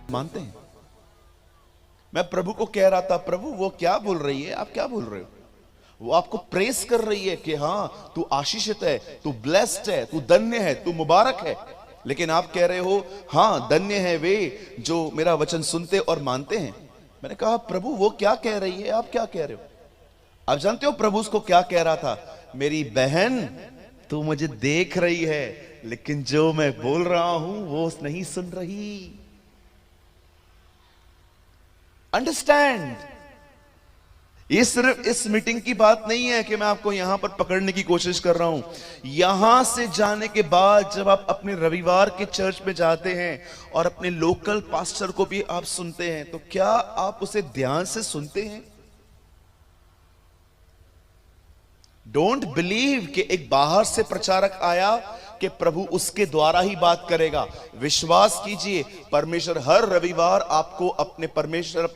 मानते हैं। मैं प्रभु को कह रहा था, प्रभु वो क्या बोल रही है, आप क्या बोल रहे हो? वो आपको प्रेस कर रही है कि हाँ तू आशीषित है, तू ब्लेस्ड है, तू धन्य है, तू मुबारक है। लेकिन आप कह रहे हो हाँ धन्य है वे जो मेरा वचन सुनते और मानते हैं। मैंने कहा प्रभु वो क्या कह रही है, आप क्या कह रहे हो? आप जानते हो प्रभु उसको क्या कह रहा था? मेरी बहन तू मुझे देख रही है, लेकिन जो मैं बोल रहा हूं वो नहीं सुन रही। अंडरस्टैंड? ये सिर्फ इस मीटिंग की बात नहीं है कि मैं आपको यहां पर पकड़ने की कोशिश कर रहा हूं। यहां से जाने के बाद जब आप अपने रविवार के चर्च में जाते हैं और अपने लोकल पास्टर को भी आप सुनते हैं, तो क्या आप उसे ध्यान से सुनते हैं? डोंट बिलीव कि एक बाहर से प्रचारक आया कि प्रभु उसके द्वारा ही बात करेगा। विश्वास कीजिए, परमेश्वर हर रविवार आपको अपने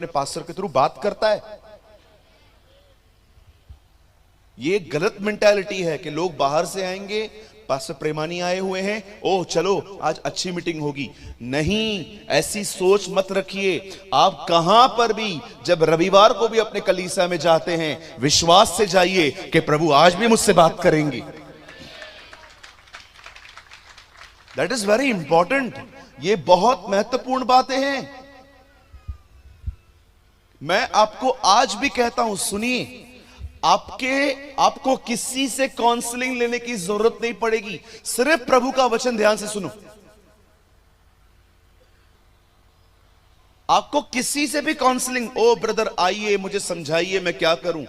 पास्टर के थ्रू बात करता है। ये गलत मेंटालिटी है कि लोग बाहर से आएंगे, पास्टर प्रेमानी आए हुए हैं, ओह चलो आज अच्छी मीटिंग होगी। नहीं, ऐसी सोच मत रखिए। आप कहां पर भी जब रविवार को भी अपने कलीसिया में जाते हैं, विश्वास से जाइए कि प्रभु आज भी मुझसे बात करेंगे। That is very important. ये बहुत महत्वपूर्ण बातें हैं। मैं आपको आज भी कहता हूं, सुनिए, आपको किसी से काउंसलिंग लेने की जरूरत नहीं पड़ेगी। सिर्फ प्रभु का वचन ध्यान से सुनो। आपको किसी से भी काउंसलिंग, ओ ब्रदर आइए मुझे समझाइए मैं क्या करूं।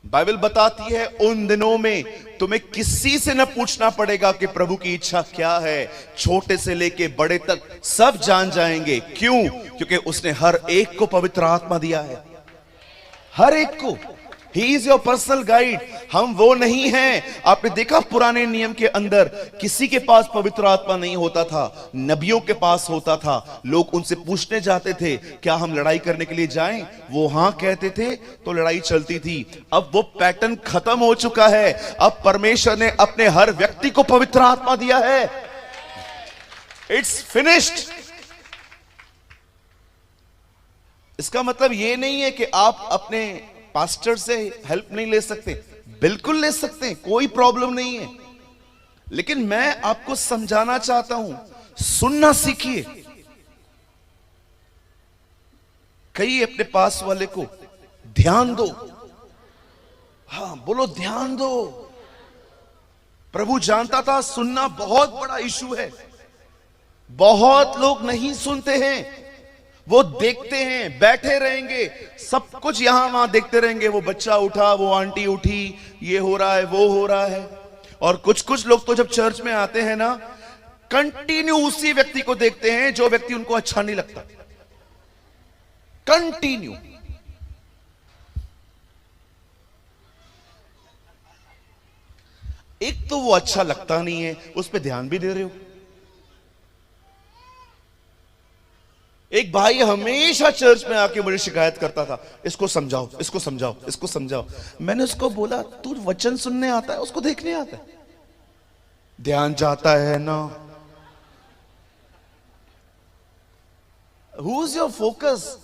बाइबल बताती है उन दिनों में तुम्हें किसी से न पूछना पड़ेगा कि प्रभु की इच्छा क्या है। छोटे से लेके बड़े तक सब जान जाएंगे। क्यों? क्योंकि उसने हर एक को पवित्र आत्मा दिया है, हर एक को। He is your personal guide। हम वो नहीं हैं। आपने देखा पुराने नियम के अंदर किसी के पास पवित्र आत्मा नहीं होता था, नबियों के पास होता था। लोग उनसे पूछने जाते थे क्या हम लड़ाई करने के लिए जाएं? वो हां कहते थे तो लड़ाई चलती थी। अब वो पैटर्न खत्म हो चुका है। अब परमेश्वर ने अपने हर व्यक्ति को पवित्र आत्मा दिया है। It's finished. इसका मतलब ये नहीं है कि आप अपने पास्टर से हेल्प नहीं ले सकते। बिल्कुल ले सकते हैं, कोई प्रॉब्लम नहीं है। लेकिन मैं आपको समझाना चाहता हूं, सुनना सीखिए। कहिए अपने पास वाले को ध्यान दो। हाँ बोलो, ध्यान दो। प्रभु जानता था सुनना बहुत बड़ा इशू है। बहुत लोग नहीं सुनते हैं। वो देखते हैं, बैठे रहेंगे, सब कुछ यहां वहां देखते रहेंगे। वो बच्चा उठा, वो आंटी उठी, ये हो रहा है, वो हो रहा है। और कुछ लोग तो जब चर्च में आते हैं ना, कंटिन्यू उसी व्यक्ति को देखते हैं जो व्यक्ति उनको अच्छा नहीं लगता। कंटिन्यू। एक तो वो अच्छा लगता नहीं है, उस पर ध्यान भी दे रहे हो। एक भाई हमेशा चर्च में आके मुझे शिकायत करता था, इसको समझाओ, इसको समझाओ, इसको समझाओ। मैंने उसको बोला तू वचन सुनने आता है, उसको देखने आता है? ध्यान जाता है ना। Who is your focus?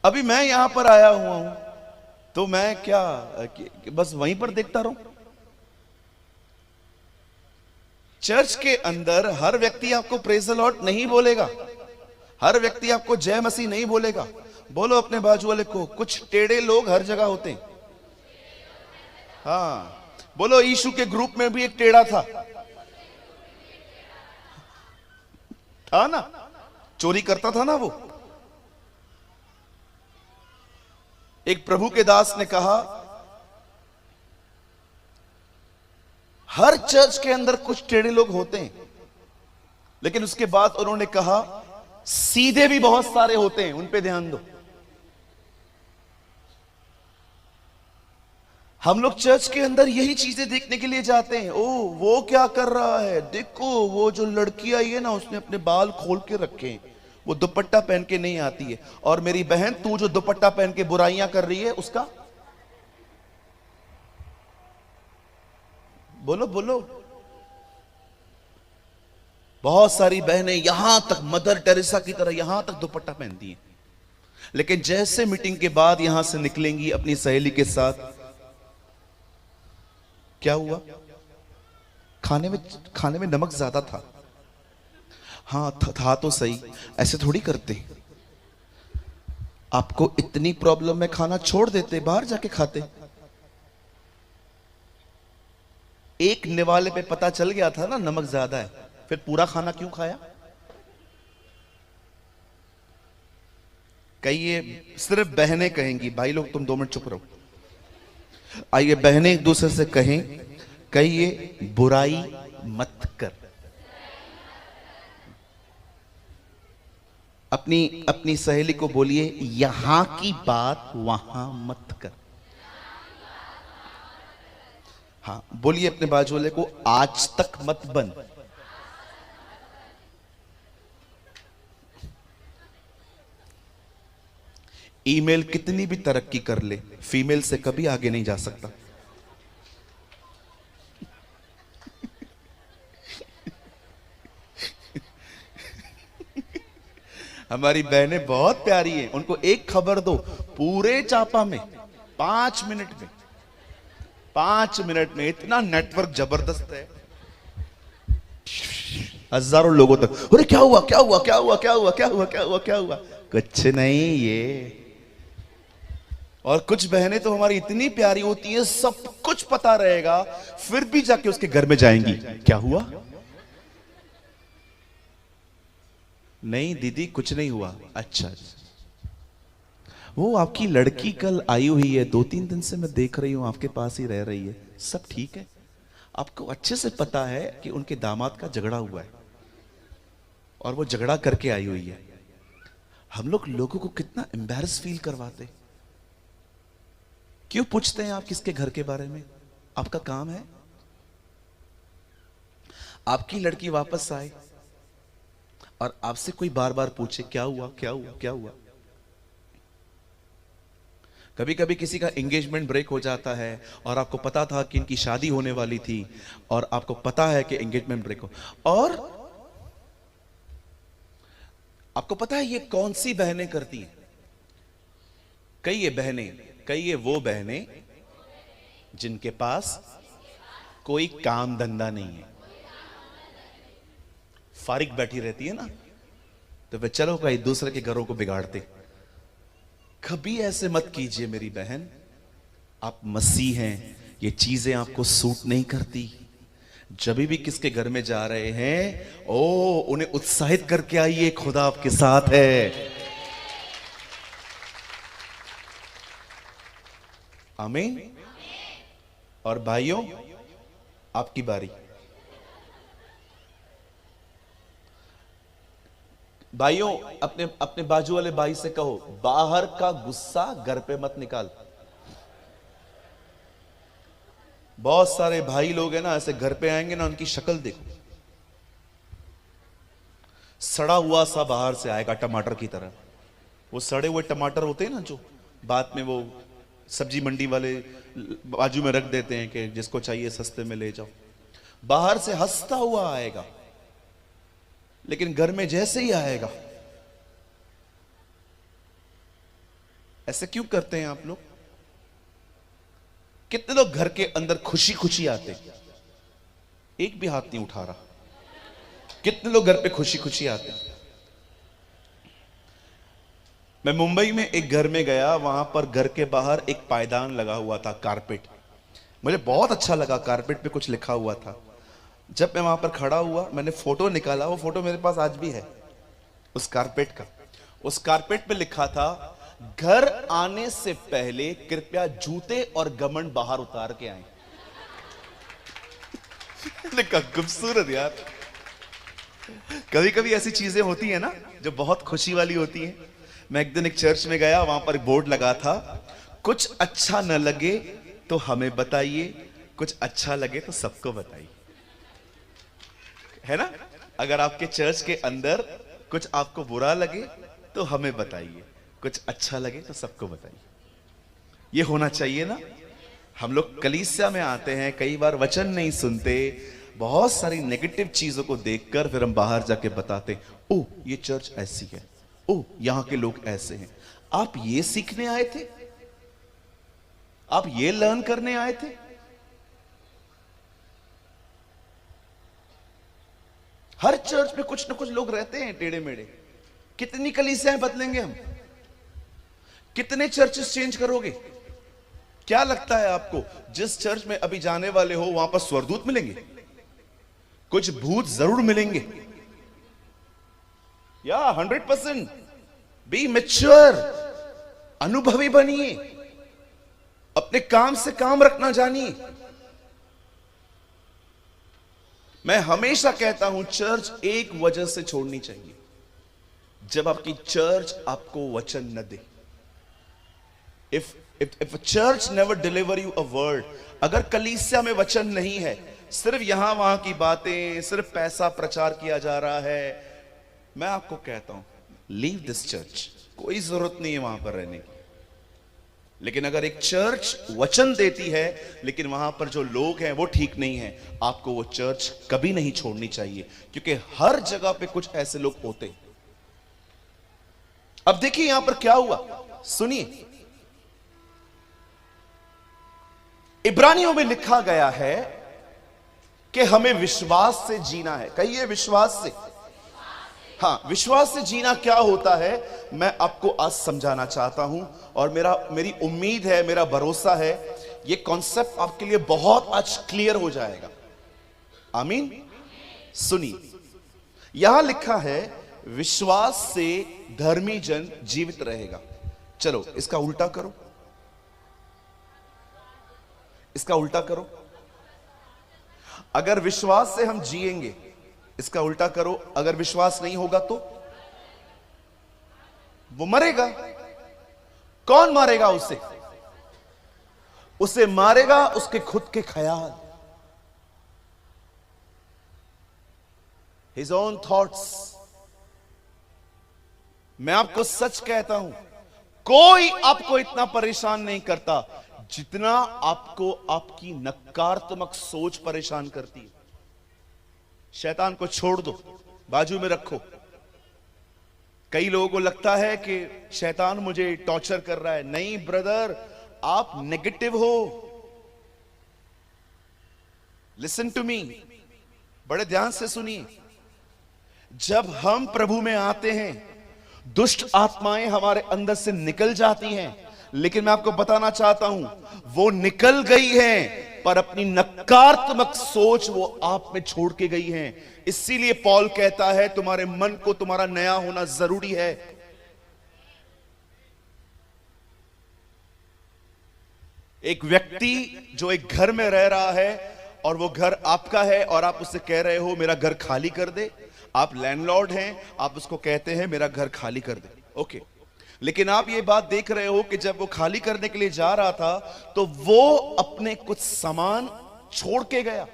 अभी मैं यहां पर आया हुआ हूं तो मैं क्या बस वहीं पर देखता रहूं? चर्च के अंदर हर व्यक्ति आपको प्रेज द लॉर्ड नहीं बोलेगा, हर व्यक्ति आपको जय मसीह नहीं बोलेगा। बोलो अपने बाजू वाले को, कुछ टेढ़े लोग हर जगह होते हैं। हाँ बोलो, यीशु के ग्रुप में भी एक टेढ़ा था ना, चोरी करता था ना वो। एक प्रभु के दास ने कहा हर चर्च के अंदर कुछ टेढ़े लोग होते हैं, लेकिन उसके बाद उन्होंने कहा सीधे भी बहुत सारे होते हैं, उन पे ध्यान दो। हम लोग चर्च के अंदर यही चीजें देखने के लिए जाते हैं। ओ वो क्या कर रहा है, देखो वो जो लड़की आई है ना, उसने अपने बाल खोल के रखे हैं, वो दुपट्टा पहन के नहीं आती है। और मेरी बहन, तू जो दुपट्टा पहन के बुराइयां कर रही है उसका बोलो बोलो बहुत सारी बहनें यहां तक मदर टेरेसा की तरह यहां तक दुपट्टा पहनती हैं, लेकिन जैसे मीटिंग के बाद यहां से निकलेंगी अपनी सहेली के साथ, क्या हुआ? खाने में नमक ज्यादा था। हाँ था तो सही, ऐसे थोड़ी करते। आपको इतनी प्रॉब्लम में खाना छोड़ देते, बाहर जाके खाते। एक निवाले पे पता चल गया था ना नमक ज्यादा है, फिर पूरा खाना क्यों खाया? कहिए, सिर्फ बहनें कहेंगी, भाई लोग तुम 2 मिनट चुप रहो। आइए बहनें एक दूसरे से कहें, कहिए बुराई मत कर। अपनी सहेली को बोलिए, यहां की बात वहां मत कर। हाँ बोलिए अपने बाजू वाले को, आज तक मत बन। ईमेल कितनी भी तरक्की कर ले, फीमेल से कभी आगे नहीं जा सकता। हमारी बहनें बहुत प्यारी हैं, उनको एक खबर दो, पूरे चापा में 5 मिनट में 5 मिनट में इतना नेटवर्क जबरदस्त है, हजारों लोगों तक। अरे क्या हुआ क्या हुआ क्या हुआ क्या हुआ क्या हुआ क्या हुआ क्या हुआ? कुछ नहीं ये। और कुछ बहनें तो हमारी इतनी प्यारी होती है, सब कुछ पता रहेगा, फिर भी जाके उसके घर में जाएंगी, क्या हुआ? नहीं दीदी कुछ नहीं हुआ। अच्छा, वो आपकी लड़की कल आई हुई है, 2-3 दिन से मैं देख रही हूं आपके पास ही रह रही है, सब ठीक है? आपको अच्छे से पता है कि उनके दामाद का झगड़ा हुआ है और वो झगड़ा करके आई हुई है। हम लोगों को कितना एम्बैरस फील करवाते। क्यों पूछते हैं आप किसके घर के बारे में? आपका काम है। आपकी लड़की वापस आए और आपसे कोई बार बार पूछे क्या हुआ क्या हुआ क्या हुआ? कभी कभी किसी का एंगेजमेंट ब्रेक हो जाता है और आपको पता था कि इनकी शादी होने वाली थी और आपको पता है कि एंगेजमेंट ब्रेक हो, और आपको पता है ये कौन सी बहनें करती हैं? कई ये वो बहनें जिनके पास कोई काम धंधा नहीं है, फारिग बैठी रहती है ना, तो वे चलो भाई दूसरे के घरों को बिगाड़ते। कभी ऐसे मत कीजिए मेरी बहन, आप मसीह हैं, ये चीजें आपको सूट नहीं करती। जब भी किसके घर में जा रहे हैं, ओ उन्हें उत्साहित करके आइए, खुदा आपके साथ है। आमीन। और भाइयों, आपकी बारी। भाइयों, अपने बाजू वाले भाई से कहो, बाहर का गुस्सा घर पे मत निकाल। बहुत सारे भाई लोग हैं ना, ऐसे घर पे आएंगे ना, उनकी शक्ल देखो, सड़ा हुआ सा बाहर से आएगा टमाटर की तरह। वो सड़े हुए टमाटर होते हैं ना, जो बाद में वो सब्जी मंडी वाले बाजू में रख देते हैं कि जिसको चाहिए सस्ते में ले जाओ। बाहर से हंसता हुआ आएगा, लेकिन घर में जैसे ही आएगा, ऐसे क्यों करते हैं आप लोग? कितने लोग घर के अंदर खुशी खुशी आते? एक भी हाथ नहीं उठा रहा। कितने लोग घर पे खुशी खुशी आते? मैं मुंबई में एक घर में गया, वहां पर घर के बाहर एक पायदान लगा हुआ था, कारपेट। मुझे बहुत अच्छा लगा, कारपेट पे कुछ लिखा हुआ था। जब मैं वहां पर खड़ा हुआ, मैंने फोटो निकाला, वो फोटो मेरे पास आज भी है उस कारपेट का। उस कारपेट पे लिखा था, घर आने से पहले कृपया जूते और गमन बाहर उतार के आए। लिखा, खूबसूरत यार। कभी कभी ऐसी चीजें होती है ना जो बहुत खुशी वाली होती हैं। मैं एक दिन एक चर्च में गया, वहां पर एक बोर्ड लगा था, कुछ अच्छा न लगे तो हमें बताइए, कुछ अच्छा लगे तो सबको बताइए। है ना? अगर आपके चर्च के अंदर कुछ आपको बुरा लगे तो हमें बताइए, कुछ अच्छा लगे तो सबको बताइए। ये होना चाहिए ना। हम लोग कलीसिया में आते हैं, कई बार वचन नहीं सुनते, बहुत सारी नेगेटिव चीजों को देखकर फिर हम बाहर जाके बताते हैं, ओ ये चर्च ऐसी है, ओ यहां के लोग ऐसे हैं। आप ये सीखने आए थे? आप ये लर्न करने आए थे? हर चर्च में कुछ ना कुछ लोग रहते हैं टेढ़े मेढ़े। कितनी कलीसियाएं बदलेंगे हम? कितने चर्चेस चेंज करोगे? क्या लगता है आपको जिस चर्च में अभी जाने वाले हो वहां पर स्वर्गदूत मिलेंगे? कुछ भूत जरूर मिलेंगे। या 100% बी मैच्योर, अनुभवी बनिए, अपने काम से काम रखना जानिए। मैं हमेशा कहता हूं चर्च एक वजह से छोड़नी चाहिए, जब आपकी चर्च आपको वचन न दे। If a church never deliver you a word, अगर कलीसिया में वचन नहीं है, सिर्फ यहां वहां की बातें, सिर्फ पैसा प्रचार किया जा रहा है, मैं आपको कहता हूं लीव दिस चर्च। कोई जरूरत नहीं है वहां पर रहने की। लेकिन अगर एक चर्च वचन देती है लेकिन वहां पर जो लोग हैं वो ठीक नहीं है, आपको वो चर्च कभी नहीं छोड़नी चाहिए, क्योंकि हर जगह पे कुछ ऐसे लोग होते हैं। अब देखिए यहां पर क्या हुआ, सुनिए। इब्रानियों में लिखा गया है कि हमें विश्वास से जीना है। कहिए विश्वास से। हाँ, विश्वास से जीना क्या होता है मैं आपको आज समझाना चाहता हूं, और मेरी उम्मीद है, मेरा भरोसा है ये कॉन्सेप्ट आपके लिए बहुत आज क्लियर हो जाएगा। आमीन। सुनिए, यहां लिखा है विश्वास से धर्मी जन जीवित रहेगा। चलो इसका उल्टा करो, इसका उल्टा करो। अगर विश्वास से हम जिएंगे, इसका उल्टा करो, अगर विश्वास नहीं होगा तो वो मरेगा। कौन मारेगा उसे? उसे मारेगा उसके खुद के ख्याल, हिज ओन थॉट्स। मैं आपको सच कहता हूं, कोई आपको इतना परेशान नहीं करता जितना आपको आपकी नकारात्मक सोच परेशान करती है। शैतान को छोड़ दो, बाजू में रखो। कई लोगों को लगता है कि शैतान मुझे टॉर्चर कर रहा है। नहीं ब्रदर, आप नेगेटिव हो। लिसन टू मी, बड़े ध्यान से सुनिए। जब हम प्रभु में आते हैं, दुष्ट आत्माएं हमारे अंदर से निकल जाती हैं, लेकिन मैं आपको बताना चाहता हूं वो निकल गई हैं, पर अपनी नकारात्मक सोच वो आप में छोड़ के गई हैं। इसीलिए पौल कहता है तुम्हारे मन को तुम्हारा नया होना जरूरी है। एक व्यक्ति जो एक घर में रह रहा है और वो घर आपका है और आप उससे कह रहे हो मेरा घर खाली कर दे, आप लैंडलॉर्ड हैं, आप उसको कहते हैं मेरा घर खाली कर दे, ओके। लेकिन आप ये बात देख रहे हो कि जब वो खाली करने के लिए जा रहा था तो वो अपने कुछ सामान छोड़ के गया।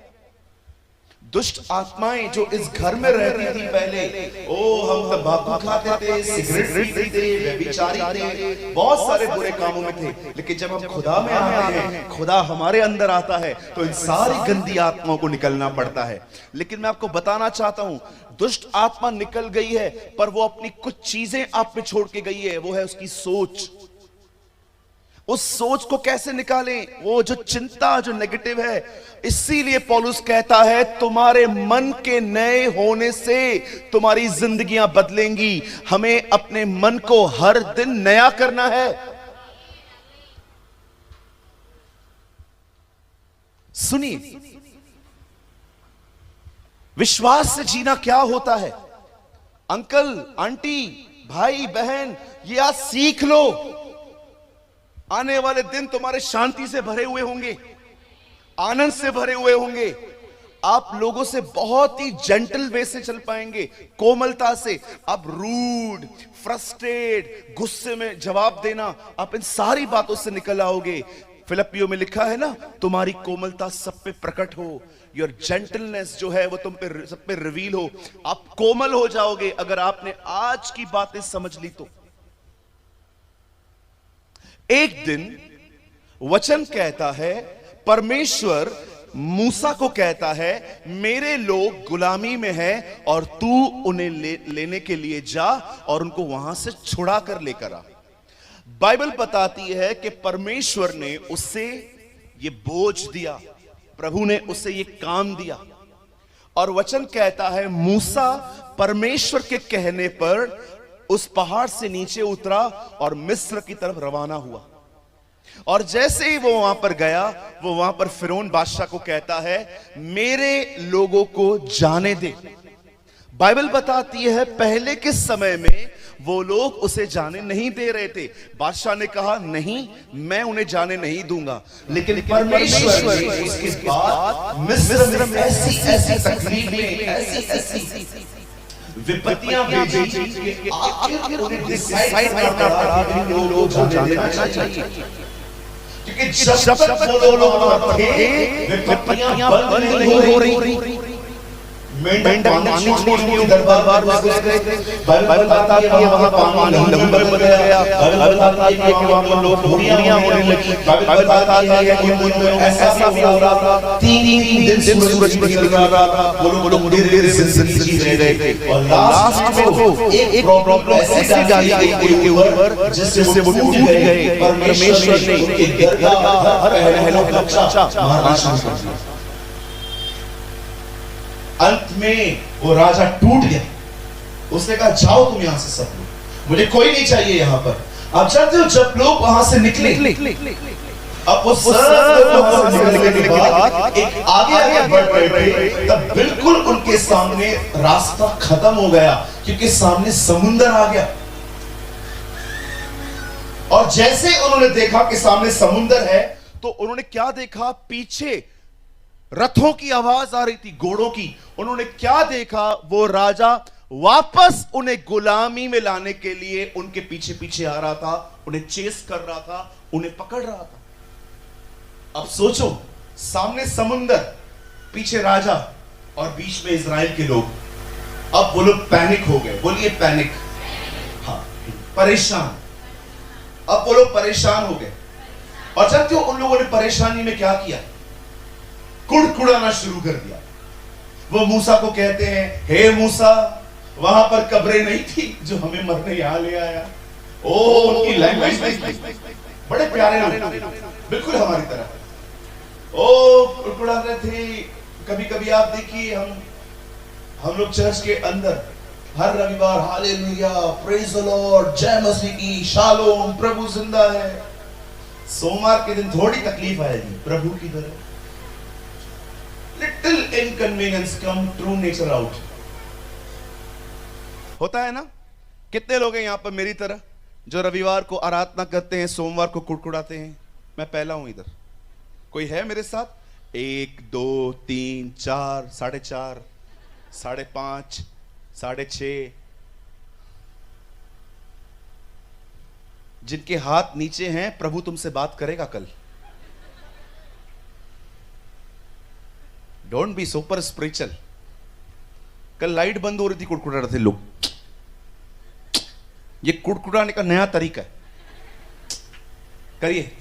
दुष्ट आत्माएं जो इस घर में रहती थी पहले, हम तंबाकू खाते थे, सिगरेट पीते थे, व्यभिचारी थे, बहुत सारे बुरे कामों में थे। लेकिन जब हम खुदा में आते हैं, खुदा हमारे अंदर आता है, तो इन सारी गंदी आत्माओं को निकलना पड़ता है। लेकिन मैं आपको बताना चाहता हूं, दुष्ट आत्मा निकल गई है, पर वो अपनी कुछ चीजें आप पे छोड़ के गई है। वो है उसकी सोच। उस सोच को कैसे निकालें? वो जो चिंता, जो नेगेटिव है। इसीलिए पौलुस कहता है तुम्हारे मन के नए होने से तुम्हारी जिंदगियां बदलेंगी। हमें अपने मन को हर दिन नया करना है। सुनिए, विश्वास से जीना क्या होता है? अंकल, आंटी, भाई, बहन, ये आज सीख लो। आने वाले दिन तुम्हारे शांति से भरे हुए होंगे, आनंद से भरे हुए होंगे। आप लोगों से बहुत ही जेंटल वे से चल पाएंगे, कोमलता से। आप रूड, फ्रस्ट्रेट, गुस्से में जवाब देना, आप इन सारी बातों से निकल आओगे। फिलिपियों में लिखा है ना, तुम्हारी कोमलता सब पे प्रकट हो। योर जेंटलनेस जो है वो तुम पे सब पे रिवील हो। आप कोमल हो जाओगे अगर आपने आज की बातें समझ ली तो। एक दिन वचन कहता है परमेश्वर मूसा को कहता है मेरे लोग गुलामी में हैं और तू उन्हें लेने के लिए जा और उनको वहां से छुड़ा कर लेकर आ। बाइबल बताती है कि परमेश्वर ने उससे ये बोझ दिया, प्रभु ने उसे ये काम दिया, और वचन कहता है मूसा परमेश्वर के कहने पर उस पहाड़ से नीचे उतरा और मिस्र की तरफ रवाना हुआ। और जैसे ही वो वहां पर गया, वो वहां पर फिरौन बादशाह को कहता है मेरे लोगों को जाने दे। बाइबल बताती है पहले के समय में वो लोग उसे जाने नहीं दे रहे थे। बादशाह ने कहा नहीं, मैं उन्हें जाने नहीं दूंगा। लेकिन परमेश्वर ने उसके बाद मिस्र में ऐसी तकलीफें, ऐसी विपत्तियां भेजी कि आखिर उन्हें डिसाइड करना पड़ा कि वो लोग जाना चाहिए, क्योंकि जब तक वो लोग वहां पर थे विपत्तियां बंद नहीं हो रही। मेंढक पानी छोड़ने के दरबार में घुस गए थे। बाइबल बताती है वहां पानी लहू बन गया। बाइबल बताती है कि वहां पर लोग बुरियां होने लगी। बाइबल बताती है कि उन दिनों में ऐसा भी हो रहा था, 3 दिन सूरज नहीं निकल रहा था, वो लोग देर से जिंदगी जी रहे थे। और लास्ट में वो एक प्रॉब्लम ऐसी डाली गई उनके ऊपर जिससे वो टूट गए। परमेश्वर ने उनके घर का हर पहलू बच्चा मारना शुरू कर दिया। अंत में वो राजा टूट गया। उसने कहा जाओ तुम यहां से सब लोग, मुझे कोई नहीं चाहिए यहां पर। आप जानते हो जब लोग वहां से निकले, अब वो सब निकलने के बाद एक आगे बढ़ रहे थे, तब बिल्कुल उनके सामने रास्ता खत्म हो गया, क्योंकि सामने समुंदर आ गया। और जैसे उन्होंने देखा कि सामने समुंदर है, तो उन्होंने क्या देखा, पीछे रथों की आवाज आ रही थी, घोड़ों की। उन्होंने क्या देखा, वो राजा वापस उन्हें गुलामी में लाने के लिए उनके पीछे पीछे आ रहा था, उन्हें चेस कर रहा था, उन्हें पकड़ रहा था। अब सोचो, सामने समुंदर, पीछे राजा और बीच में इजराइल के लोग। अब वो लोग पैनिक हो गए। बोलिए पैनिक। हाँ, परेशान। अब वो लोग परेशान हो गए। और जानते हो उन लोगों ने परेशानी में क्या किया, कुड़कुड़ाना शुरू कर दिया। वो मूसा को कहते हैं हे मूसा, वहां पर कब्रें नहीं थी जो हमें मरने यहां ले आया। ओ, उनकी लैंग्वेज बड़े प्यारे लोग, बिल्कुल हमारी तरह। ओ, कुड़कुड़ा रहे थे। कभी कभी आप देखिए, हम लोग चर्च के अंदर हर रविवार हालेलुया, प्रेज द लॉर्ड, जय मसीह की, शालोम, प्रभु जिंदा है। सोमवार के दिन थोड़ी तकलीफ आएगी, प्रभु की तरह little inconvenience come, true nature out। होता है ना? कितने लोग हैं यहां पर मेरी तरह जो रविवार को आराधना करते हैं, सोमवार को कुड़कुड़ाते हैं? मैं पहला हूं इधर। कोई है मेरे साथ? 1 2 3 4 4.5 5.5 6.5। जिनके हाथ नीचे हैं, प्रभु तुमसे बात करेगा कल। Don't be super spiritual. कल लाइट बंद हो रही थी, कुड़कुड़ा रहे थे लोग। ये कुड़कुड़ाने का नया तरीका है, करिए,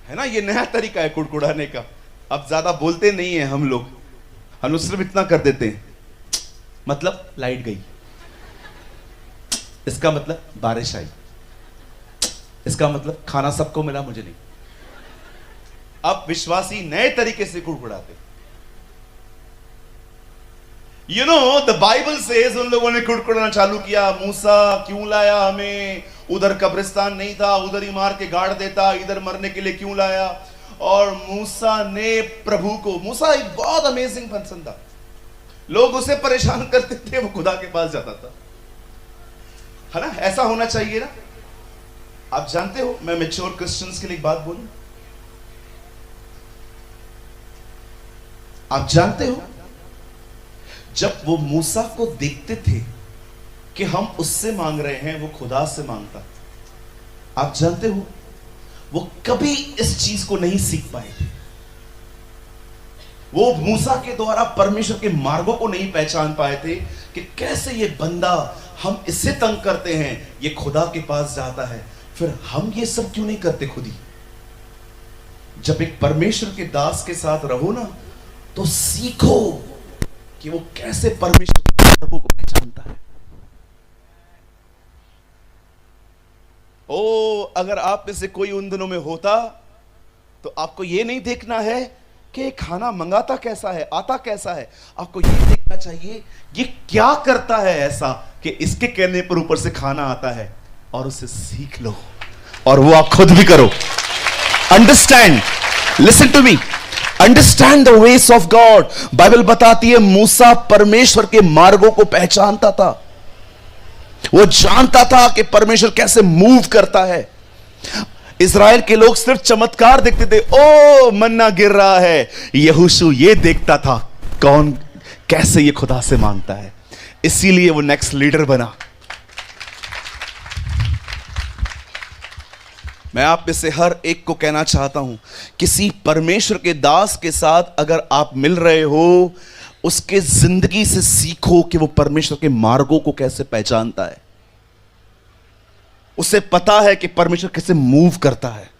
है ना? ये नया तरीका है कुड़कुड़ाने का। अब ज्यादा बोलते नहीं है हम लोग सिर्फ इतना कर देते हैं, मतलब लाइट गई, इसका मतलब बारिश आई, इसका मतलब खाना सबको मिला, मुझे नहीं। अब विश्वासी नए तरीके से कुड़कुड़ाते। You know the Bible says उन लोगों ने कुड़कुड़ाना चालू किया। मूसा क्यों लाया हमें? उधर कब्रिस्तान नहीं था, उधर ही मार के गाड़ देता, इधर मरने के लिए क्यों लाया? और मूसा ने प्रभु को, मूसा एक बहुत अमेजिंग पर्सन था, लोग उसे परेशान करते थे, वो खुदा के पास जाता था, है ना? ऐसा होना चाहिए ना? आप जानते हो, मैं मैच्योर क्रिश्चियंस के लिए एक बात बोलूं, आप जानते हो जब वो मूसा को देखते थे कि हम उससे मांग रहे हैं, वो खुदा से मांगता, आप जानते हो वो कभी इस चीज को नहीं सीख पाए थे। वो मूसा के द्वारा परमेश्वर के मार्गों को नहीं पहचान पाए थे कि कैसे ये बंदा, हम इससे तंग करते हैं, ये खुदा के पास जाता है, फिर हम ये सब क्यों नहीं करते खुद ही? जब एक परमेश्वर के दास के साथ रहो ना, तो सीखो कि वो कैसे परमेश्वर के मार्गों को पहचानता है। अगर आप में से कोई उन दिनों में होता, तो आपको यह नहीं देखना है कि खाना मंगाता कैसा है, आता कैसा है। आपको यह देखना चाहिए ये क्या करता है ऐसा कि इसके कहने पर ऊपर से खाना आता है, और उसे सीख लो और वो आप खुद भी करो। Understand, listen to me, understand the ways of God. Bible बताती है मूसा परमेश्वर के मार्गों को पहचानता था। वो जानता था कि परमेश्वर कैसे मूव करता है। इज़राइल के लोग सिर्फ चमत्कार देखते थे, ओ मन्ना गिर रहा है। यहोशू ये देखता था कौन कैसे ये खुदा से मांगता है, इसीलिए वो नेक्स्ट लीडर बना। मैं आप में से हर एक को कहना चाहता हूं, किसी परमेश्वर के दास के साथ अगर आप मिल रहे हो, उसके जिंदगी से सीखो कि वो परमेश्वर के मार्गों को कैसे पहचानता है। उसे पता है कि परमेश्वर कैसे मूव करता है।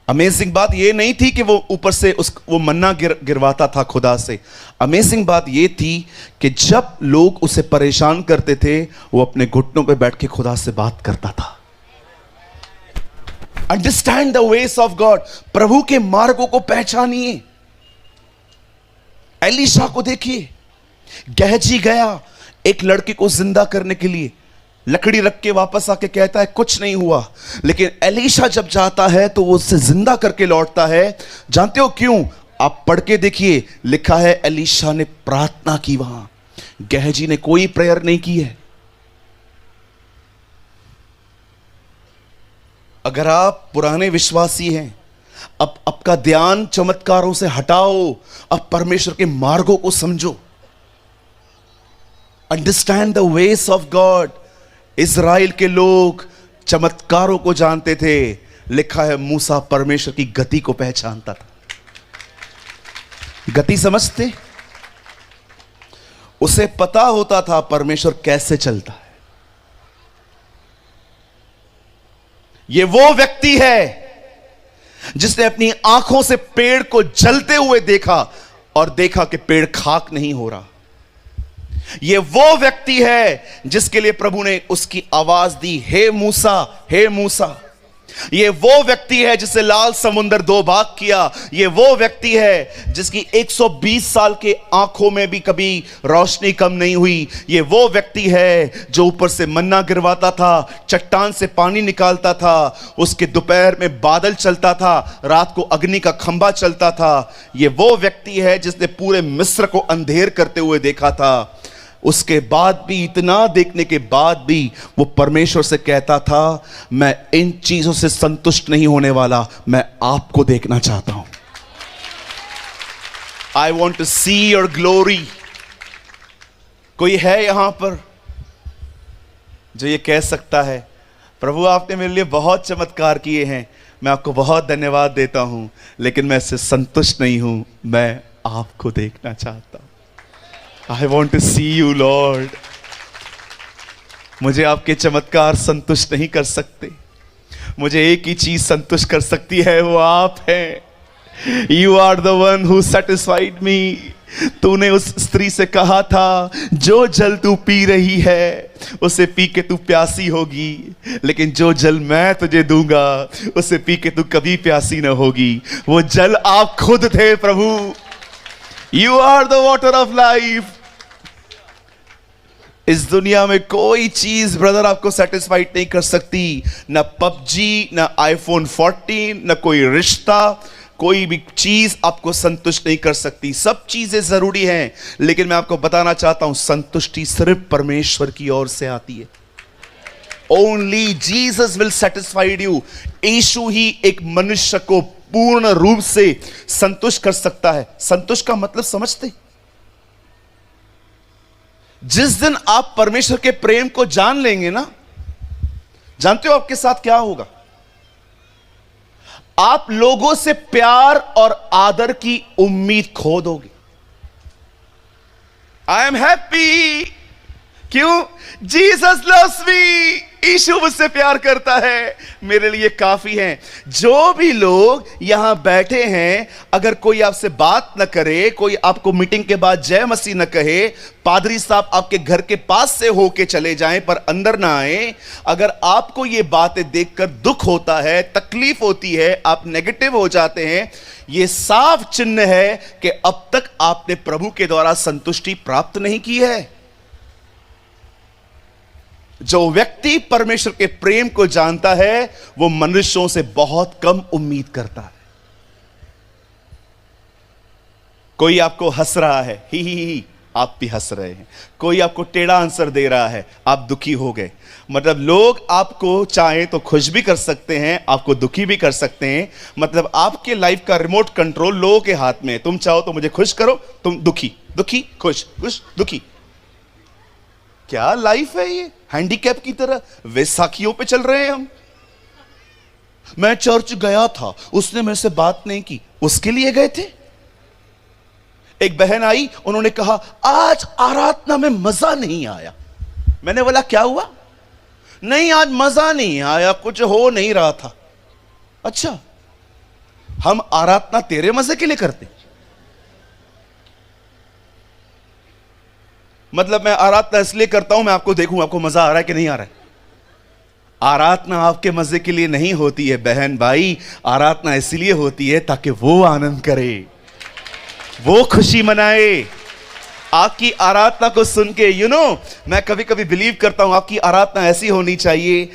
अमेजिंग बात यह नहीं थी कि वो ऊपर से वो मन्ना गिरवाता था खुदा से। अमेजिंग बात यह थी कि जब लोग उसे परेशान करते थे, वो अपने घुटनों पे बैठ के खुदा से बात करता था। Understand the ways of God. प्रभु के मार्गों को पहचानिए। एलीशा को देखिए, गहजी गया एक लड़के को जिंदा करने के लिए, लकड़ी रख के वापस आके कहता है कुछ नहीं हुआ। लेकिन एलीशा जब जाता है तो वो उससे जिंदा करके लौटता है। जानते हो क्यों? आप पढ़ के देखिए, लिखा है एलीशा ने प्रार्थना की। वहां गहजी ने कोई प्रेयर नहीं की है। अगर आप पुराने विश्वासी हैं, अब आपका ध्यान चमत्कारों से हटाओ, अब परमेश्वर के मार्गों को समझो। Understand the ways of God. Israel के लोग चमत्कारों को जानते थे। लिखा है मूसा परमेश्वर की गति को पहचानता था। गति समझते? उसे पता होता था परमेश्वर कैसे चलता है। यह वो व्यक्ति है जिसने अपनी आंखों से पेड़ को जलते हुए देखा और देखा कि पेड़ खाक नहीं हो रहा। यह वो व्यक्ति है जिसके लिए प्रभु ने उसकी आवाज दी, हे मूसा, हे मूसा। यह वो व्यक्ति है जिसे लाल समुंदर दो भाग किया। यह वो व्यक्ति है जिसकी 120 साल के आंखों में भी कभी रोशनी कम नहीं हुई। यह वो व्यक्ति है जो ऊपर से मन्ना गिरवाता था, चट्टान से पानी निकालता था, उसके दोपहर में बादल चलता था, रात को अग्नि का खंभा चलता था। यह वो व्यक्ति है जिसने पूरे मिस्र को अंधेर करते हुए देखा था। उसके बाद भी, इतना देखने के बाद भी वो परमेश्वर से कहता था, मैं इन चीजों से संतुष्ट नहीं होने वाला, मैं आपको देखना चाहता हूं। I want to see your glory. कोई है यहां पर जो ये कह सकता है, प्रभु आपने मेरे लिए बहुत चमत्कार किए हैं, मैं आपको बहुत धन्यवाद देता हूं, लेकिन मैं इससे संतुष्ट नहीं हूं, मैं आपको देखना चाहता हूं। I want to see you, Lord. मुझे आपके चमत्कार संतुष्ट नहीं कर सकते। मुझे एक ही चीज संतुष्ट कर सकती है, वो आप हैं। You are the one who satisfied me. तूने उस स्त्री से कहा था, जो जल तू पी रही है उसे पी के तू प्यासी होगी, लेकिन जो जल मैं तुझे दूंगा उसे पी के तू कभी प्यासी ना होगी। वो जल आप खुद थे प्रभु। You are the water of life. इस दुनिया में कोई चीज ब्रदर आपको सेटिस्फाइड नहीं कर सकती। ना पबजी, ना आईफोन 14, ना कोई रिश्ता, कोई भी चीज आपको संतुष्ट नहीं कर सकती। सब चीजें जरूरी हैं, लेकिन मैं आपको बताना चाहता हूं, संतुष्टि सिर्फ परमेश्वर की ओर से आती है। Only Jesus will satisfied you. यीशु ही एक मनुष्य को पूर्ण रूप से संतुष्ट कर सकता है। संतुष्ट का मतलब समझते? जिस दिन आप परमेश्वर के प्रेम को जान लेंगे ना, जानते हो आपके साथ क्या होगा? आप लोगों से प्यार और आदर की उम्मीद खो दोगे। I am happy. क्यों? Jesus loves me. यीशु मुझसे प्यार करता है, मेरे लिए काफी है। जो भी लोग यहां बैठे हैं, अगर कोई आपसे बात न करे, कोई आपको मीटिंग के बाद जय मसीह न कहे, पादरी साहब आपके घर के पास से होके चले जाएं पर अंदर ना आए, अगर आपको ये बातें देखकर दुख होता है, तकलीफ होती है, आप नेगेटिव हो जाते हैं, ये साफ चिन्ह है कि अब तक आपने प्रभु के द्वारा संतुष्टि प्राप्त नहीं की है। जो व्यक्ति परमेश्वर के प्रेम को जानता है, वो मनुष्यों से बहुत कम उम्मीद करता है। कोई आपको हंस रहा है, ही, आप भी हंस रहे हैं। कोई आपको टेढ़ा आंसर दे रहा है, आप दुखी हो गए। मतलब लोग आपको चाहे तो खुश भी कर सकते हैं, आपको दुखी भी कर सकते हैं। मतलब आपके लाइफ का रिमोट कंट्रोल लोगों के हाथ में है। तुम चाहो तो मुझे खुश करो, तुम दुखी दुखी खुश खुश दुखी। क्या लाइफ है ये? हैंडीकैप की तरह वैसाखियों पे चल रहे हैं हम। मैं चर्च गया था, उसने मेरे से बात नहीं की, उसके लिए गए थे। एक बहन आई, उन्होंने कहा आज आराधना में मजा नहीं आया। मैंने बोला क्या हुआ? नहीं आज मजा नहीं आया, कुछ हो नहीं रहा था। अच्छा, हम आराधना तेरे मजे के लिए करते? मतलब मैं आराधना इसलिए करता हूं मैं आपको देखूं आपको मजा आ रहा है कि नहीं आ रहा है। आराधना आपके मजे के लिए नहीं होती है बहन भाई, आराधना इसलिए होती है ताकि वो आनंद करे, वो खुशी मनाए। आपकी आराधना को सुन के मैं कभी कभी बिलीव करता हूं आपकी आराधना ऐसी होनी चाहिए,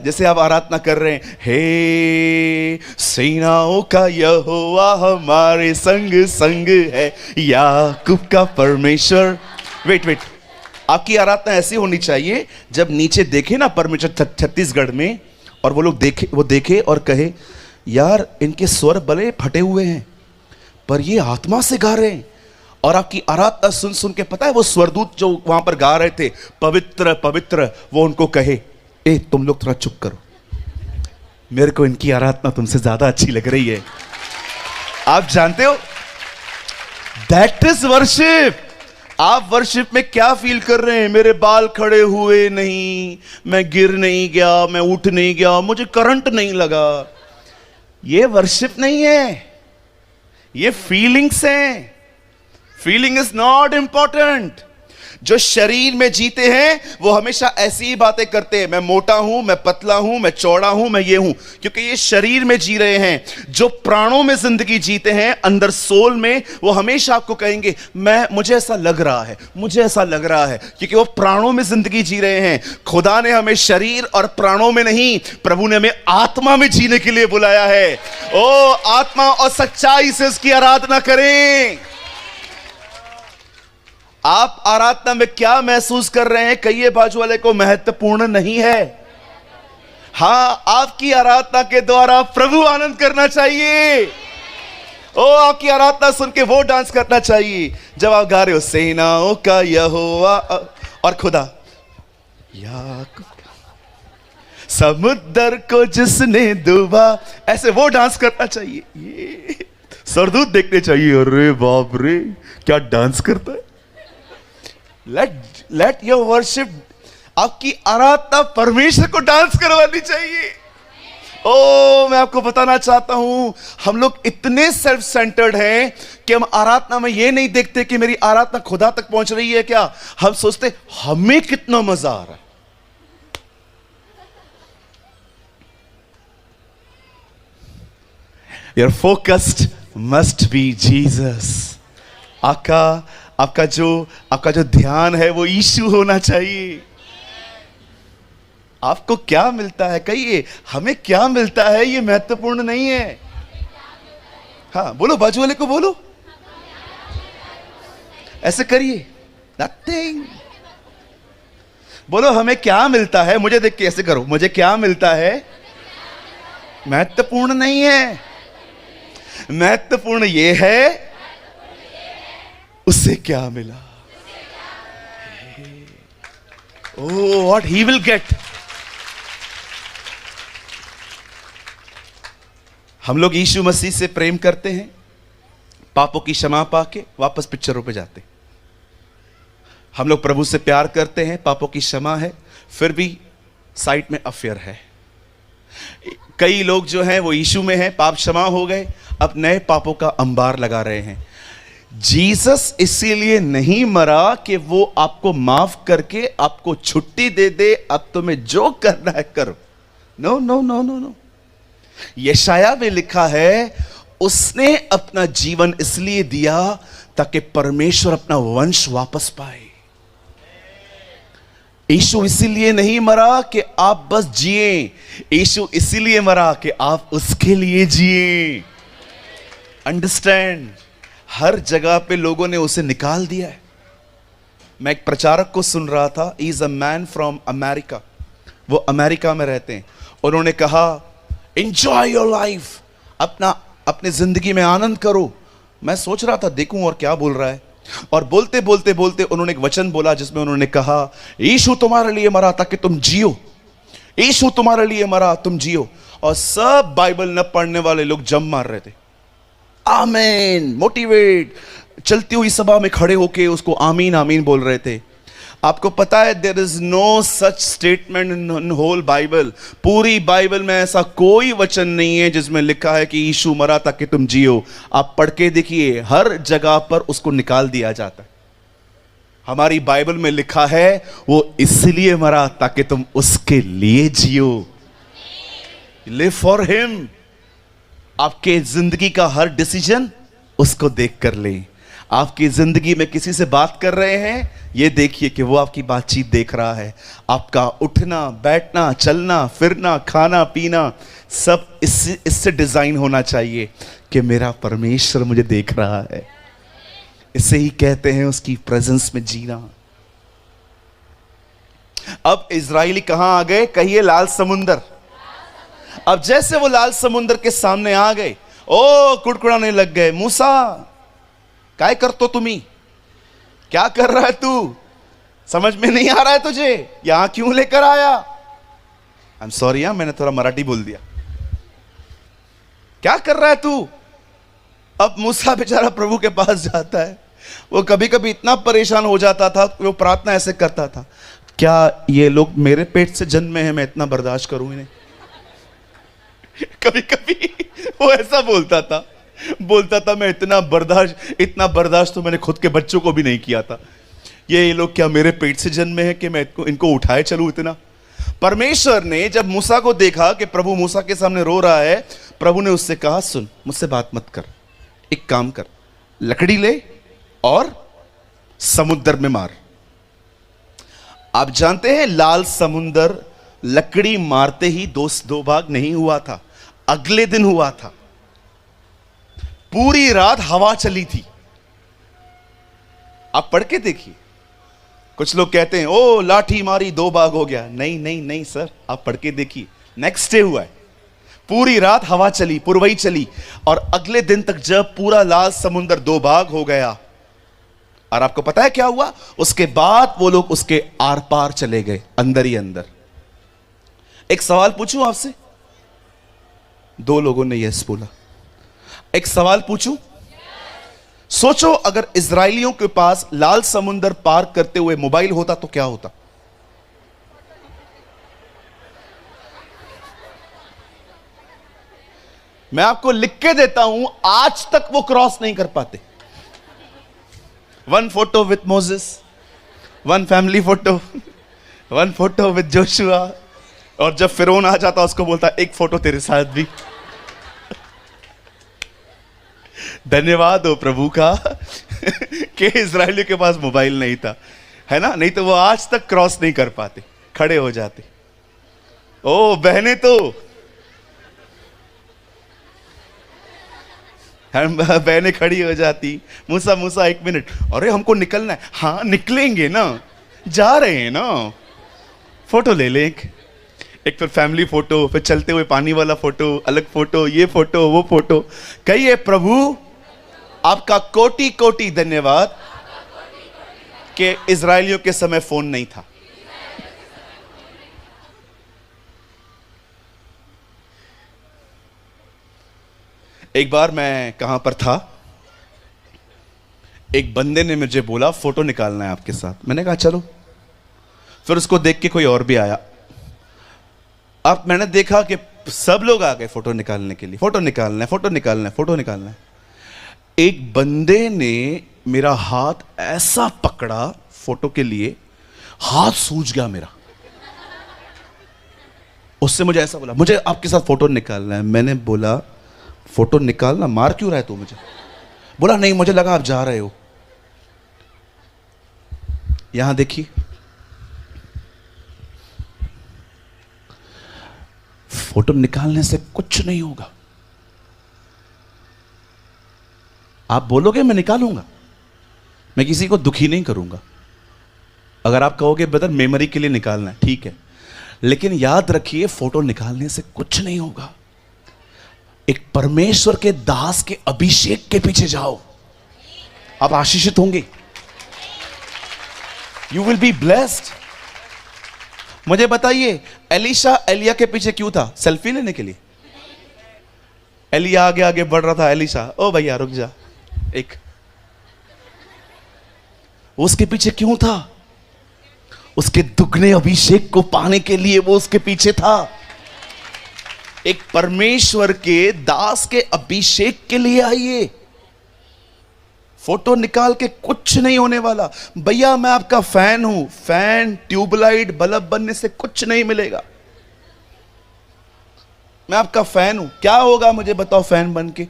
जैसे आप आराधना कर रहे हैं, हे सेनाओं का यहोवा हमारे संग संग है, याकूब का परमेश्वर। वेट, आपकी आराधना ऐसी होनी चाहिए जब नीचे देखे ना परमेश्वर छत्तीसगढ़ में, और वो लोग देखे और कहे यार इनके स्वर बड़े फटे हुए हैं पर ये आत्मा से गा रहे हैं। और आपकी आराधना सुन सुन के पता है वो स्वरदूत जो वहां पर गा रहे थे पवित्र पवित्र, वो उनको कहे ए तुम लोग थोड़ा चुप करो, मेरे को इनकी आराधना तुमसे ज्यादा अच्छी लग रही है। आप जानते हो दैट इज वर्शिप। आप वर्शिप में क्या फील कर रहे हैं? मेरे बाल खड़े हुए नहीं, मैं गिर नहीं गया, मैं उठ नहीं गया, मुझे करंट नहीं लगा। ये वर्शिप नहीं है, ये फीलिंग्स हैं। Feeling is not important. जो शरीर में जीते हैं वो हमेशा ऐसी ही बातें करते हैं, मैं मोटा हूं, मैं पतला हूं, मैं चौड़ा हूं, मैं ये हूं, क्योंकि ये शरीर में जी रहे हैं। जो प्राणों में जिंदगी जीते हैं अंदर सोल में, वो हमेशा आपको कहेंगे मुझे ऐसा लग रहा है, मुझे ऐसा लग रहा है, क्योंकि वो प्राणों में जिंदगी जी रहे हैं। खुदा ने हमें शरीर और प्राणों में नहीं, प्रभु ने हमें आत्मा में जीने के लिए बुलाया है। ओ आत्मा और सच्चाई से उसकी आराधना करें। आप आराधना में क्या महसूस कर रहे हैं कहिए बाजू वाले को, महत्वपूर्ण नहीं है। हां, आपकी आराधना के द्वारा प्रभु आनंद करना चाहिए। ओ आपकी आराधना सुन के वो डांस करना चाहिए जब आप गा रहे हो सेनाओं का यहोवा और खुदा याकूब, समुद्र को जिसने डूबा, ऐसे वो डांस करना चाहिए। ये सरदूत देखने चाहिए, अरे बाप रे क्या डांस करता है। लेट योर वर्शिप, आपकी आराधना परमेश्वर को डांस करवानी चाहिए। ओ मैं आपको बताना चाहता हूं, हम लोग इतने सेल्फ सेंटर्ड हैं कि हम आराधना में ये नहीं देखते कि मेरी आराधना खुदा तक पहुंच रही है क्या, हम सोचते हमें कितना मजा आ रहा है। Your focused must be Jesus. आपका जो ध्यान है वो यीशु होना चाहिए। आपको क्या मिलता है कहिए, हमें क्या मिलता है ये महत्वपूर्ण नहीं है। हाँ बोलो, बाजू वाले को बोलो, ऐसे करिए, नथिंग। बोलो हमें क्या मिलता है, मुझे देख के ऐसे करो, मुझे क्या मिलता है महत्वपूर्ण नहीं है। महत्वपूर्ण ये है उससे क्या मिला, oh what he will get। हम लोग यीशु मसीह से प्रेम करते हैं, पापों की क्षमा पाके वापस पिक्चरों पे जाते हैं। हम लोग प्रभु से प्यार करते हैं, पापों की क्षमा है, फिर भी साइड में अफेयर है। कई लोग जो हैं वो यीशु में हैं, पाप क्षमा हो गए, अब नए पापों का अंबार लगा रहे हैं। जीसस इसीलिए नहीं मरा कि वो आपको माफ करके आपको छुट्टी दे दे, अब तुम्हें जो करना है करो। No no no no no. यशाया में लिखा है, उसने अपना जीवन इसलिए दिया ताकि परमेश्वर अपना वंश वापस पाए। यीशु इसीलिए नहीं मरा कि आप बस जिए, यीशु इसीलिए मरा कि आप उसके लिए जिए। अंडरस्टैंड? हर जगह पे लोगों ने उसे निकाल दिया है। मैं एक प्रचारक को सुन रहा था, is a man from America, वो अमेरिका में रहते हैं। उन्होंने कहा एंजॉय योर लाइफ, अपने जिंदगी में आनंद करो। मैं सोच रहा था देखूं और क्या बोल रहा है, और बोलते बोलते बोलते उन्होंने एक वचन बोला जिसमें उन्होंने कहा यीशु तुम्हारे लिए मरा ताकि तुम जियो, यीशु तुम्हारे लिए मरा तुम जियो। और सब बाइबल न पढ़ने वाले लोग जम मार रहे थे, आमीन, मोटिवेट, चलती हुई सभा में खड़े होके उसको आमीन आमीन बोल रहे थे। आपको पता है there is no such statement in whole Bible, पूरी बाइबल में ऐसा कोई वचन नहीं है जिसमें लिखा है कि यीशु मरा ताकि तुम जियो। आप पढ़ के देखिए, हर जगह पर उसको निकाल दिया जाता है। हमारी बाइबल में लिखा है वो इसलिए मरा ताकि तुम उसके लिए जियो। Live for him. आपके जिंदगी का हर डिसीजन उसको देख कर ले। आपकी जिंदगी में किसी से बात कर रहे हैं, ये देखिए कि वो आपकी बातचीत देख रहा है। आपका उठना बैठना चलना फिरना खाना पीना सब इससे डिजाइन होना चाहिए कि मेरा परमेश्वर मुझे देख रहा है। इसे ही कहते हैं उसकी प्रेजेंस में जीना। अब इजराइली कहां आ गए? कहिए लाल समुंदर। अब जैसे वो लाल समुंदर के सामने आ गए, ओ कुड़कुड़ाने लग गए, मूसा काय कर तो तुम्ही, क्या कर रहा है तू, समझ में नहीं आ रहा है तुझे, यहां क्यों लेकर आया? आई एम सॉरी, मैंने थोड़ा मराठी बोल दिया। क्या कर रहा है तू? अब मूसा बेचारा प्रभु के पास जाता है। वो कभी कभी इतना परेशान हो जाता था, वो प्रार्थना ऐसे करता था, क्या ये लोग मेरे पेट से जन्मे हैं, मैं इतना बर्दाश्त करूं इन्हें? कभी कभी वो ऐसा बोलता था मैं इतना बर्दाश्त तो मैंने खुद के बच्चों को भी नहीं किया था। ये लोग क्या मेरे पेट से जन्मे हैं कि मैं इनको उठाए चलूं इतना? परमेश्वर ने जब मूसा को देखा कि प्रभु मूसा के सामने रो रहा है, प्रभु ने उससे कहा सुन, मुझसे बात मत कर, एक काम कर, लकड़ी ले और समुद्र में मार। आप जानते हैं लाल समुद्र लकड़ी मारते ही दो भाग नहीं हुआ था, अगले दिन हुआ था। पूरी रात हवा चली थी। आप पढ़ के देखिए। कुछ लोग कहते हैं ओ लाठी मारी दो भाग हो गया। नहीं नहीं नहीं सर, आप पढ़ के देखिए, नेक्स्ट डे हुआ है। पूरी रात हवा चली, पुरवई चली, और अगले दिन तक जब पूरा लाल समुद्र दो भाग हो गया, और आपको पता है क्या हुआ? उसके बाद वो लोग उसके आर पार चले गए, अंदर ही अंदर। एक सवाल पूछूं आपसे? दो लोगों ने यस बोला। एक सवाल पूछूं? सोचो अगर इजराइलियों के पास लाल समुंदर पार करते हुए मोबाइल होता तो क्या होता? मैं आपको लिख के देता हूं, आज तक वो क्रॉस नहीं कर पाते। One photo with Moses, one family photo, one photo with Joshua, और जब फिरौन आ जाता उसको बोलता एक फोटो तेरे साथ भी। धन्यवाद हो प्रभु का कि इजरायलियों के पास मोबाइल नहीं था, है ना? नहीं तो वो आज तक क्रॉस नहीं कर पाते, खड़े हो जाते। ओ बहने तो बहने खड़ी हो जाती, मूसा मूसा एक मिनट, अरे हमको निकलना है। हाँ निकलेंगे ना, जा रहे हैं ना, फोटो ले ले। एक फिर फैमिली फोटो, फिर चलते हुए पानी वाला फोटो, अलग फोटो, ये फोटो वो फोटो। कहिए प्रभु आपका कोटि कोटि धन्यवाद कि इजरायलियों के समय फोन नहीं था। एक बार मैं कहां पर था, एक बंदे ने मुझे बोला फोटो निकालना है आपके साथ। मैंने कहा चलो। फिर उसको देख के कोई और भी आया, अब मैंने देखा कि सब लोग आ गए फोटो निकालने के लिए, फोटो निकालना है, फोटो निकालना है, फोटो निकालना है। एक बंदे ने मेरा हाथ ऐसा पकड़ा फोटो के लिए, हाथ सूज गया मेरा। उससे मुझे ऐसा बोला, मुझे आपके साथ फोटो निकालना है। मैंने बोला फोटो निकालना, मार क्यों रहा है तू मुझे? बोला नहीं, मुझे लगा आप जा रहे हो। यहां देखिए, फोटो निकालने से कुछ नहीं होगा। आप बोलोगे मैं निकालूंगा, मैं किसी को दुखी नहीं करूंगा। अगर आप कहोगे ब्रदर मेमोरी के लिए निकालना है, ठीक है, लेकिन याद रखिए फोटो निकालने से कुछ नहीं होगा। एक परमेश्वर के दास के अभिषेक के पीछे जाओ, आप आशीषित होंगे। You will be blessed. मुझे बताइए एलिशा एलिया के पीछे क्यों था? सेल्फी लेने के लिए? एलिया आगे आगे बढ़ रहा था, एलिशा ओ भैया रुक जा एक। उसके पीछे क्यों था? उसके दुगने अभिषेक को पाने के लिए वो उसके पीछे था। एक परमेश्वर के दास के अभिषेक के लिए आइए। फोटो निकाल के कुछ नहीं होने वाला। भैया मैं आपका फैन हूं, फैन ट्यूबलाइट बल्ब बनने से कुछ नहीं मिलेगा। मैं आपका फैन हूं, क्या होगा मुझे बताओ फैन बन के?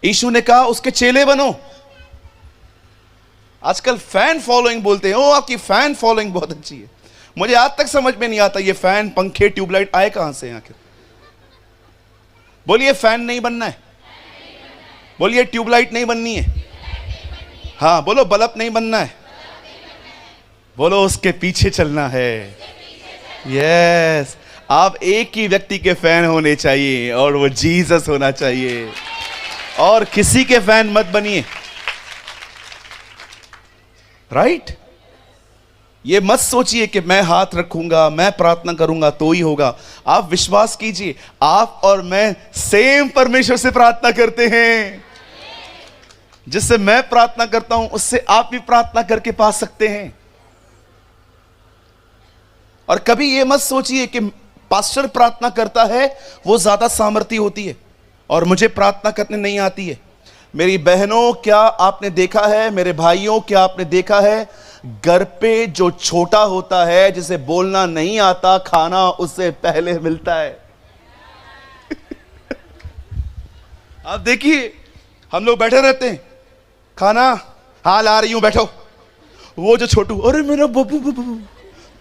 यीशु ने कहा उसके चेले बनो। आजकल फैन फॉलोइंग बोलते हैं, ओ आपकी फैन फॉलोइंग बहुत अच्छी है। मुझे आज तक समझ में नहीं आता ये फैन पंखे ट्यूबलाइट आए कहां से आखिर? बोलिए फैन नहीं बनना है, बोलिए ट्यूबलाइट नहीं बननी है, हाँ बोलो बल्ब नहीं बनना है, बोलो उसके पीछे चलना है। यस, आप एक ही व्यक्ति के फैन होने चाहिए और वो जीसस होना चाहिए, और किसी के फैन मत बनिए। राइट? ये मत सोचिए कि मैं हाथ रखूंगा, मैं प्रार्थना करूंगा तो ही होगा। आप विश्वास कीजिए, आप और मैं सेम परमेश्वर से प्रार्थना करते हैं। जिससे मैं प्रार्थना करता हूं उससे आप भी प्रार्थना करके पा सकते हैं। और कभी यह मत सोचिए कि पास्टर प्रार्थना करता है वो ज्यादा सामर्थ्य होती है और मुझे प्रार्थना करने नहीं आती है। मेरी बहनों क्या आपने देखा है, मेरे भाइयों क्या आपने देखा है, घर पे जो छोटा होता है जिसे बोलना नहीं आता, खाना उससे पहले मिलता है। आप देखिए हम लोग बैठे रहते हैं, खाना हाँ ला रही हूं बैठो। वो जो छोटू, अरे मेरा बबू बबू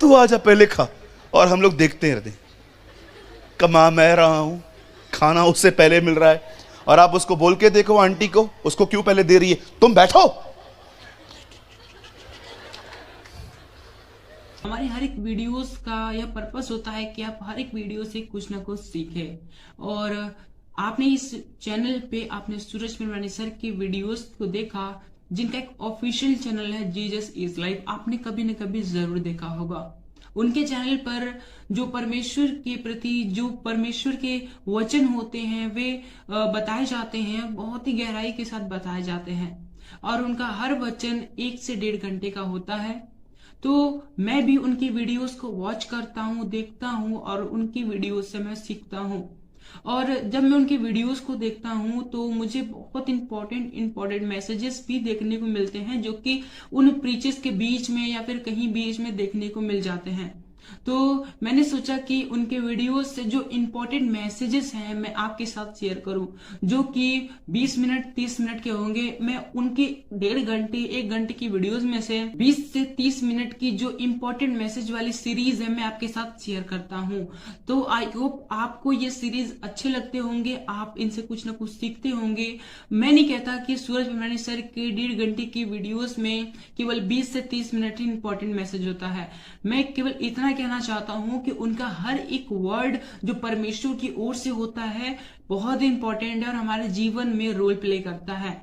तू आजा पहले खा, और हम लोग देखते रहते हैं। कमा मैं रहा हूं, खाना उससे पहले मिल रहा है, और आप उसको बोल के देखो आंटी को, उसको क्यों पहले दे रही है, तुम बैठो। हमारे हर एक वीडियोस का यह पर्पस होता है कि आप हर एक वीडियो से कुछ ना कुछ सीखें। और आपने इस चैनल पे आपने सूरज पिरवानी सर की वीडियोस को देखा, जिनका एक ऑफिशियल चैनल है जीसस इज लाइफ, आपने कभी न कभी जरूर देखा होगा। उनके चैनल पर जो परमेश्वर के प्रति जो परमेश्वर के वचन होते हैं वे बताए जाते हैं, बहुत ही गहराई के साथ बताए जाते हैं, और उनका हर वचन 1 से 1.5 घंटे का होता है। तो मैं भी उनकी वीडियोस को वॉच करता हूँ, देखता हूँ, और उनकी वीडियोस से मैं सीखता हूँ। और जब मैं उनकी वीडियोस को देखता हूँ तो मुझे बहुत इंपॉर्टेंट मैसेजेस भी देखने को मिलते हैं, जो कि उन प्रीचेस के बीच में या फिर कहीं बीच में देखने को मिल जाते हैं। तो मैंने सोचा कि उनके वीडियोस से जो इंपॉर्टेंट मैसेजेस हैं मैं आपके साथ शेयर करूं, जो कि 20 मिनट 30 मिनट के होंगे। मैं उनकी 1.5 घंटे 1 घंटे की वीडियोस में से 20 से 30 मिनट की जो इंपॉर्टेंट मैसेज वाली सीरीज है मैं आपके साथ शेयर करता हूं। तो आई होप आपको ये सीरीज अच्छे लगते होंगे, आप इनसे कुछ ना कुछ सीखते होंगे। मैं नहीं कहता कि सूरज पिरवानी सर के 1.5 घंटे की वीडियोस में केवल 20 से 30 मिनट ही इंपॉर्टेंट मैसेज होता है। मैं केवल इतना कहना चाहता हूं कि उनका हर एक वर्ड जो परमेश्वर की ओर से होता है बहुत इंपॉर्टेंट है और हमारे जीवन में रोल प्ले करता है।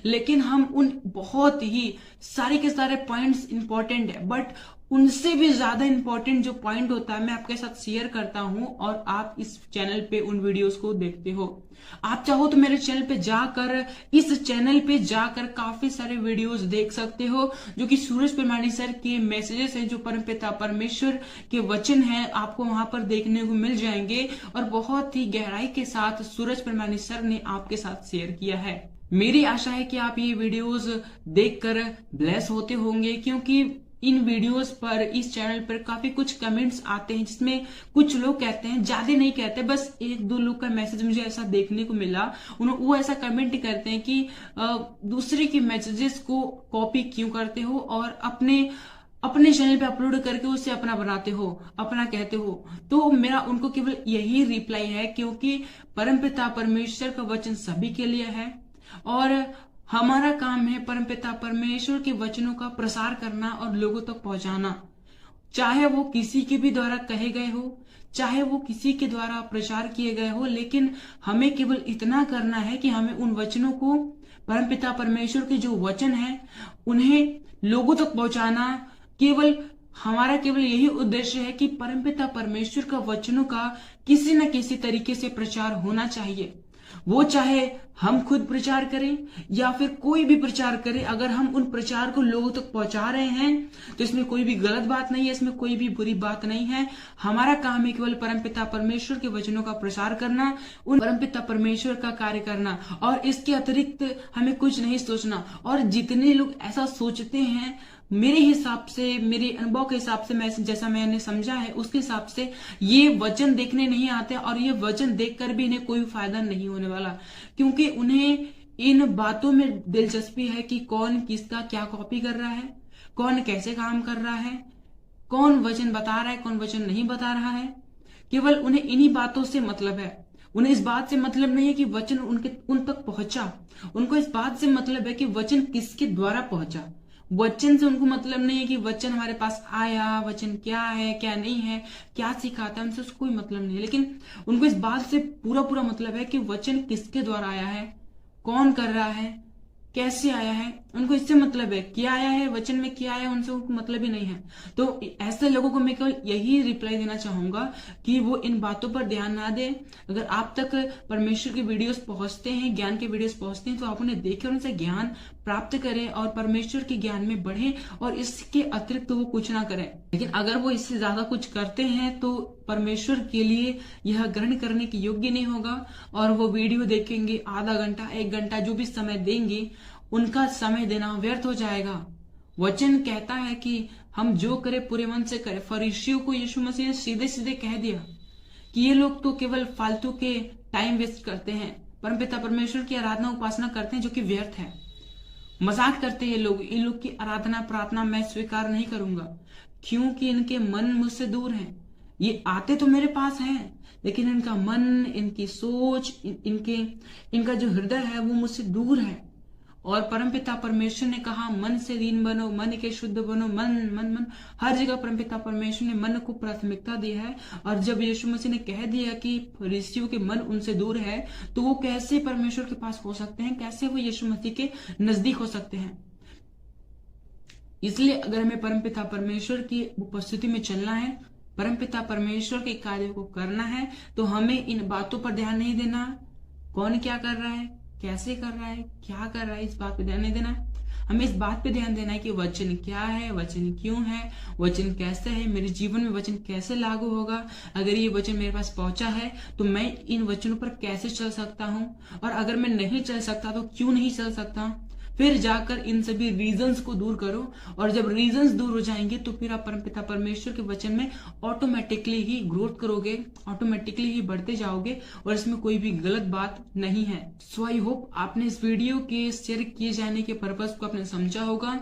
लेकिन हम उन बहुत ही सारे के सारे पॉइंट्स इंपॉर्टेंट है, बट उनसे भी ज्यादा इंपॉर्टेंट जो पॉइंट होता है मैं आपके साथ शेयर करता हूं और आप इस चैनल पे उन वीडियोस को देखते हो। आप चाहो तो मेरे चैनल पे जाकर काफी सारे वीडियोस देख सकते हो जो कि सूरज परमाणी सर के मैसेजेस हैं, जो परमपिता परमेश्वर के वचन हैं, आपको वहां पर देखने को मिल जाएंगे और बहुत ही गहराई के साथ सूरज परमाणी सर ने आपके साथ शेयर किया है। मेरी आशा है कि आप ये वीडियोस देखकर ब्लेस होते होंगे, क्योंकि इन वीडियोस पर इस चैनल पर काफी कुछ कमेंट्स आते हैं जिसमें कुछ लोग कहते हैं, ज्यादा नहीं कहते, बस एक दो लोग का मैसेज मुझे ऐसा देखने को मिला, वो ऐसा कमेंट करते हैं कि दूसरे के मैसेजेस को कॉपी क्यों करते हो और अपने चैनल पे अपलोड करके उसे अपना बनाते हो, अपना कहते हो। तो मेरा उनको केवल यही रिप्लाई है, क्योंकि परमपिता परमेश्वर का वचन सभी के लिए है और हमारा काम है परमपिता परमेश्वर के वचनों का प्रसार करना और लोगों तक पहुंचाना, चाहे वो किसी के भी द्वारा कहे गए हो, चाहे वो किसी के द्वारा प्रचार किए गए हो, लेकिन हमें केवल इतना करना है कि हमें उन वचनों को, परमपिता परमेश्वर के जो वचन है, उन्हें लोगों तक पहुंचाना। हमारा केवल यही उद्देश्य है कि परमपिता परमेश्वर का वचनों का किसी न किसी तरीके से प्रचार होना चाहिए। वो चाहे हम खुद प्रचार करें या फिर कोई भी प्रचार करे, अगर हम उन प्रचार को लोगों तक पहुंचा रहे हैं तो इसमें कोई भी गलत बात नहीं है, इसमें कोई भी बुरी बात नहीं है। हमारा काम है केवल परमपिता परमेश्वर के वचनों का प्रसार करना, उन परमपिता परमेश्वर का कार्य करना और इसके अतिरिक्त हमें कुछ नहीं सोचना। और जितने लोग ऐसा सोचते हैं, मेरे हिसाब से, मेरे अनुभव के हिसाब से, मैं जैसा मैंने समझा है उसके हिसाब से ये वचन देखने नहीं आते और ये वचन देखकर भी इन्हें कोई फायदा नहीं होने वाला, क्योंकि उन्हें इन बातों में दिलचस्पी है कि कौन किसका क्या कॉपी कर रहा है, कौन कैसे काम कर रहा है, कौन वचन बता रहा है, कौन वचन नहीं बता रहा है। केवल उन्हें इन्हीं बातों से मतलब है। उन्हें इस बात से मतलब नहीं है कि वचन उन तक पहुंचा, उनको इस बात से मतलब है कि वचन किसके द्वारा पहुंचा। वचन से उनको मतलब नहीं है कि वचन हमारे पास आया, वचन क्या है क्या नहीं है, क्या सिखाता है, उनसे उसको कोई मतलब नहीं है। लेकिन उनको इस बात से पूरा मतलब है कि वचन किसके द्वारा आया है, कौन कर रहा है, कैसे आया है, उनको इससे मतलब है। क्या आया है, वचन में क्या आया, उनसे उनको मतलब ही नहीं है। तो ऐसे लोगों को मैं केवल यही रिप्लाई देना चाहूंगा कि वो इन बातों पर ध्यान ना दें। अगर आप तक परमेश्वर के वीडियोस पहुंचते हैं, ज्ञान के वीडियोस पहुंचते हैं, तो आप उन्हें देखें, उनसे ज्ञान प्राप्त करें और परमेश्वर के ज्ञान में बढ़ें और इसके अतिरिक्त वो कुछ ना करें। लेकिन अगर वो इससे ज्यादा कुछ करते हैं तो परमेश्वर के लिए यह ग्रहण करने के योग्य नहीं होगा और वो वीडियो देखेंगे, आधा घंटा 1 घंटा जो भी समय देंगे, उनका समय देना व्यर्थ हो जाएगा। वचन कहता है कि हम जो करें पूरे मन से करें। फरीसियों को यीशु मसीह ने सीधे सीधे कह दिया कि ये लोग तो केवल फालतू के टाइम वेस्ट करते हैं, परमपिता परमेश्वर की आराधना उपासना करते हैं जो कि व्यर्थ है, मजाक करते हैं ये लोग। इन लोग की आराधना प्रार्थना मैं स्वीकार नहीं करूंगा, क्योंकि इनके मन मुझसे दूर हैं। ये आते तो मेरे पास हैं, लेकिन इनका मन, इनकी सोच, इनका जो हृदय है वो मुझसे दूर है। और परमपिता परमेश्वर ने कहा मन से दीन बनो, मन के शुद्ध बनो। मन मन मन हर जगह परमपिता परमेश्वर ने मन को प्राथमिकता दी है। और जब यीशु मसीह ने कह दिया कि फरीसियों के मन उनसे दूर है, तो वो कैसे परमेश्वर के पास हो सकते हैं, कैसे वो यीशु मसीह के नजदीक हो सकते हैं। इसलिए अगर हमें परमपिता परमेश्वर की उपस्थिति में चलना है, परमपिता परमेश्वर के कार्य को करना है, तो हमें इन बातों पर ध्यान नहीं देना, कौन क्या कर रहा है, कैसे कर रहा है, क्या कर रहा है, इस बात पे ध्यान नहीं देना। हमें इस बात पे ध्यान देना है कि वचन क्या है, वचन क्यों है, वचन कैसे है, मेरे जीवन में वचन कैसे लागू होगा। अगर ये वचन मेरे पास पहुंचा है तो मैं इन वचनों पर कैसे चल सकता हूं, और अगर मैं नहीं चल सकता तो क्यों नहीं चल सकता। फिर जाकर इन सभी रीजंस को दूर करो, और जब रीजंस दूर हो जाएंगे तो फिर आप परमपिता परमेश्वर के वचन में ऑटोमेटिकली ही ग्रोथ करोगे, ऑटोमेटिकली ही बढ़ते जाओगे, और इसमें कोई भी गलत बात नहीं है। सो आई होप आपने इस वीडियो के शेयर किए जाने के पर्पस को आपने समझा होगा।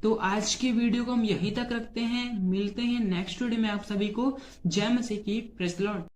तो आज की वीडियो को हम यहीं तक रखते हैं, मिलते हैं नेक्स्ट वीडियो में आप सभी को। जय मसीह की, प्रेज़ द लॉर्ड।